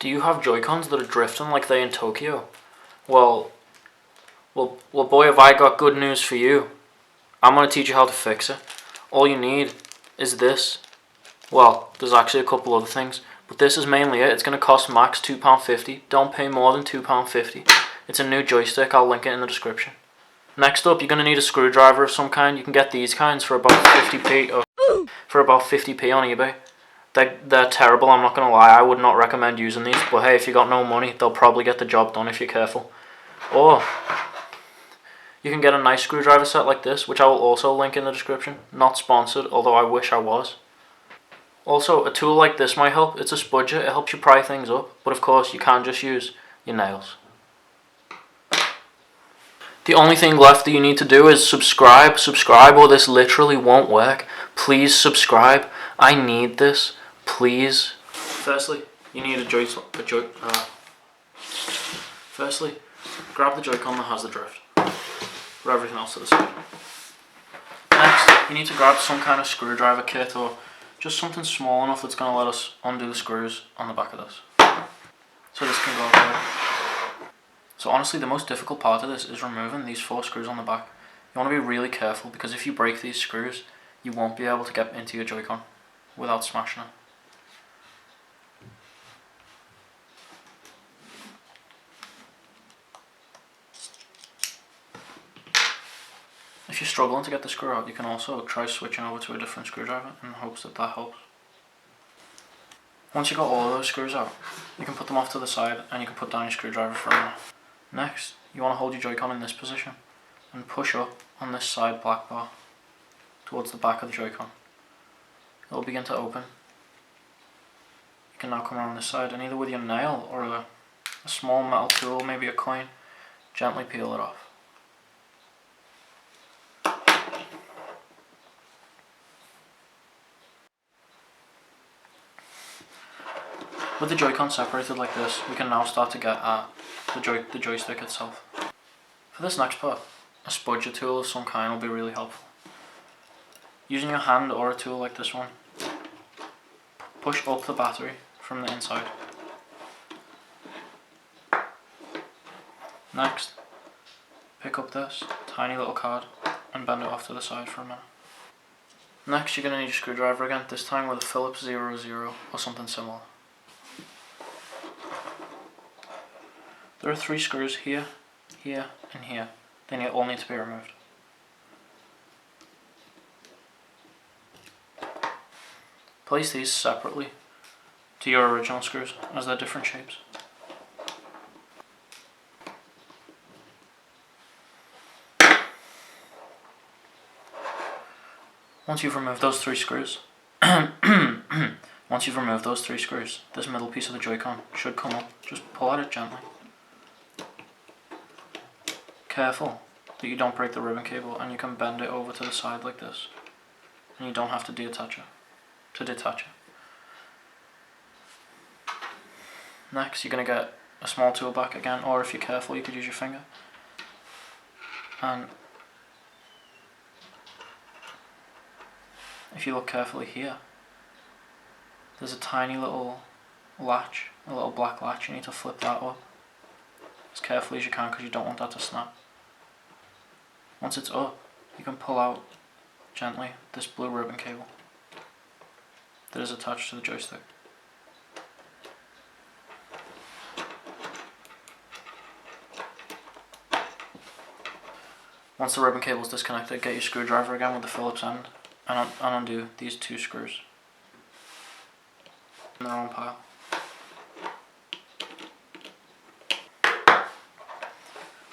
Do you have Joy-Cons that are drifting like they in Tokyo? Well, boy, have I got good news for you. I'm going to teach you how to fix it. All you need is this. Well, there's actually a couple other things, but this is mainly it. It's going to cost max £2.50. Don't pay more than £2.50. It's a new joystick. I'll link it in the description. Next up, you're going to need a screwdriver of some kind. You can get these kinds for about 50p or for about 50p on eBay. They're terrible, I'm not going to lie. I would not recommend using these, but hey, if you got no money, they'll probably get the job done if you're careful. Or you can get a nice screwdriver set like this, which I will also link in the description. Not sponsored, although I wish I was. Also, a tool like this might help. It's a spudger. It helps you pry things up, but of course you can't just use your nails. The only thing left that you need to do is subscribe, or this literally won't work. Please subscribe. I need this. Please. Firstly, you need Firstly, grab the Joy-Con that has the drift. Put everything else to the side. Next, you need to grab some kind of screwdriver kit or just something small enough that's going to let us undo the screws on the back of this. So this can go there. So honestly, the most difficult part of this is removing these 4 screws on the back. You want to be really careful because if you break these screws, you won't be able to get into your Joy-Con without smashing it. If you're struggling to get the screw out, you can also try switching over to a different screwdriver in hopes that that helps. Once you've got all of those screws out, you can put them off to the side and you can put down your screwdriver for a minute. Next, you want to hold your Joy-Con in this position and push up on this side black bar towards the back of the Joy-Con. It will begin to open. You can now come around this side and either with your nail or a small metal tool, maybe a coin, gently peel it off. With the Joy-Con separated like this, we can now start to get at the joystick itself. For this next part, a spudger tool of some kind will be really helpful. Using your hand or a tool like this one, push up the battery from the inside. Next, pick up this tiny little card and bend it off to the side for a minute. Next, you're going to need your screwdriver again, this time with a Phillips 00 or something similar. There are 3 screws here, here, and here. They all need to be removed. Place these separately to your original screws as they're different shapes. Once you've removed those 3 screws, this middle piece of the Joy-Con should come up. Just pull at it gently. Careful that you don't break the ribbon cable, and you can bend it over to the side like this, and you don't have to detach it. Next, you're going to get a small tool back again, or if you're careful, you could use your finger. And if you look carefully here, there's a tiny little latch, a little black latch. You need to flip that up as carefully as you can because you don't want that to snap. Once it's up, you can pull out gently this blue ribbon cable that is attached to the joystick. Once the ribbon cable is disconnected, get your screwdriver again with the Phillips end and undo these 2 screws in their own pile.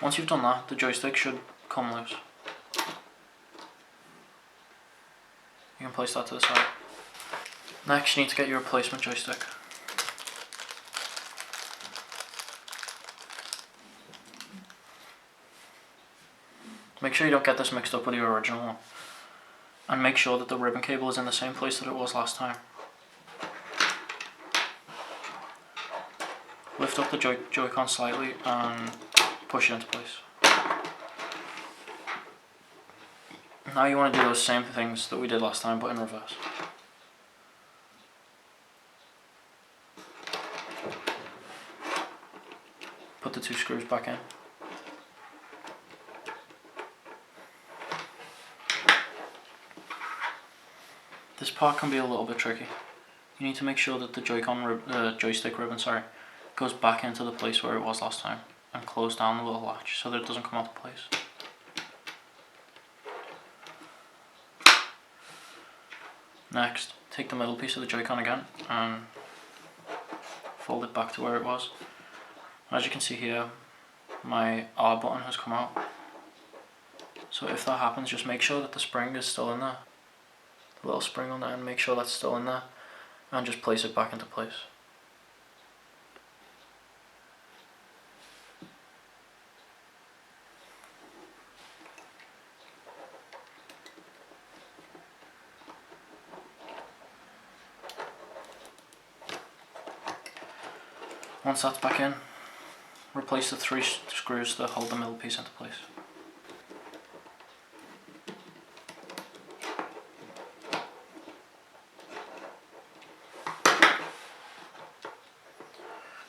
Once you've done that, the joystick should come loose. You can place that to the side. Next, you need to get your replacement joystick. Make sure you don't get this mixed up with your original one. And make sure that the ribbon cable is in the same place that it was last time. Lift up the Joy-Con slightly and push it into place. Now you want to do those same things that we did last time, but in reverse. put the 2 screws back in. This part can be a little bit tricky. You need to make sure that the joystick ribbon, goes back into the place where it was last time and close down the little latch so that it doesn't come out of place. Next, take the middle piece of the Joycon again and fold it back to where it was. As you can see here, my R button has come out. So if that happens, just make sure that the spring is still in there. The little spring on there, and make sure that's still in there, and just place it back into place. Once that's back in, replace the 3 screws that hold the middle piece into place.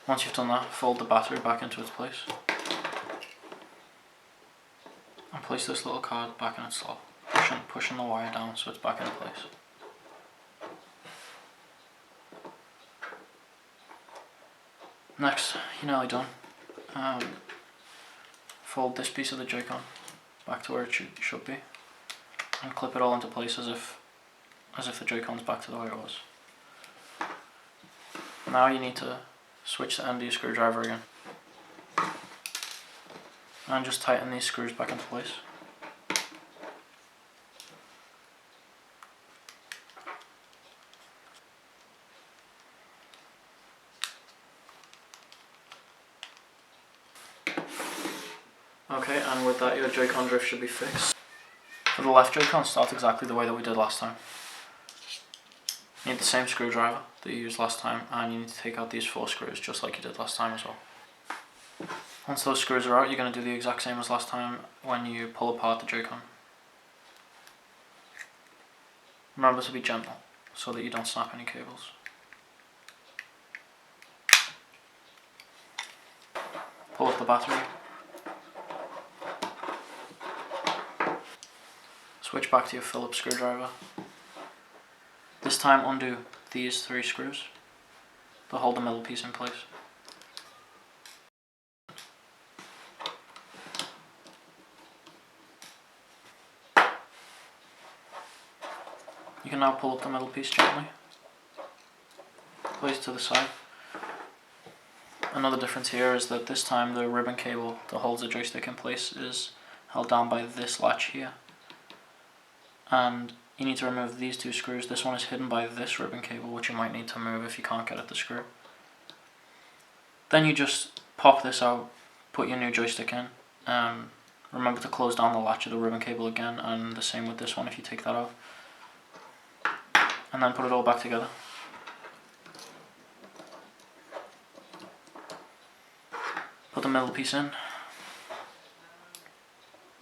Once you've done that, fold the battery back into its place and place this little card back in its slot, pushing the wire down so it's back in place. Next, you're nearly done. Fold this piece of the Joycon back to where it should be and clip it all into place as if the Joycon's back to the way it was. Now you need to switch the end of your screwdriver again and just tighten these screws back into place. Okay, and with that your Joycon drift should be fixed. For the left Joycon, start exactly the way that we did last time. You need the same screwdriver that you used last time, and you need to take out these 4 screws just like you did last time as well. Once those screws are out, you're going to do the exact same as last time when you pull apart the Joycon. Remember to be gentle so that you don't snap any cables. Pull up the battery. Switch back to your Phillips screwdriver. This time undo these 3 screws to hold the middle piece in place. You can now pull up the middle piece gently, place it to the side. Another difference here is that this time the ribbon cable that holds the joystick in place is held down by this latch here. And you need to remove these 2 screws. This one is hidden by this ribbon cable, which you might need to move if you can't get at the screw. Then you just pop this out, put your new joystick in, remember to close down the latch of the ribbon cable again, and the same with this one if you take that out. And then put it all back together. Put the middle piece in.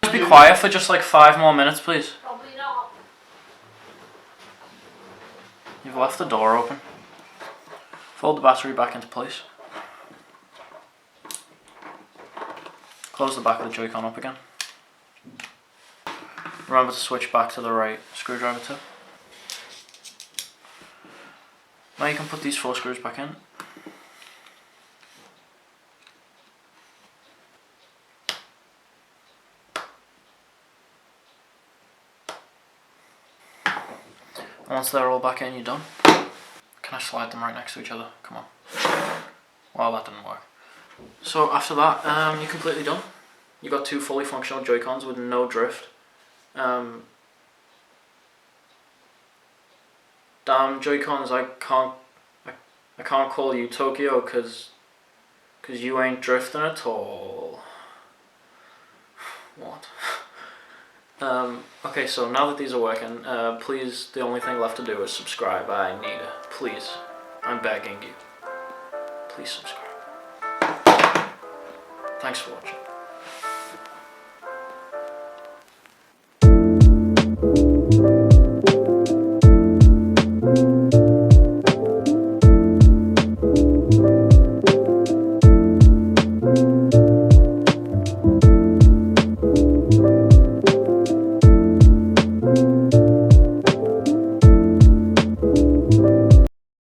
Just be quiet for just like 5 more minutes, please. Probably not. You've left the door open. Fold the battery back into place. Close the back of the Joycon up again. Remember to switch back to the right screwdriver tip. Now you can put these 4 screws back in. Once they're all back in, you're done. Can I slide them right next to each other? Come on. Well, that didn't work. So after that, you're completely done. You got 2 fully functional Joycons with no drift. Damn Joycons, I can't call you Tokyo because you ain't drifting at all. What? Okay, so now that these are working, please, the only thing left to do is subscribe. I need it. Please. I'm begging you. Please subscribe. Thanks for watching.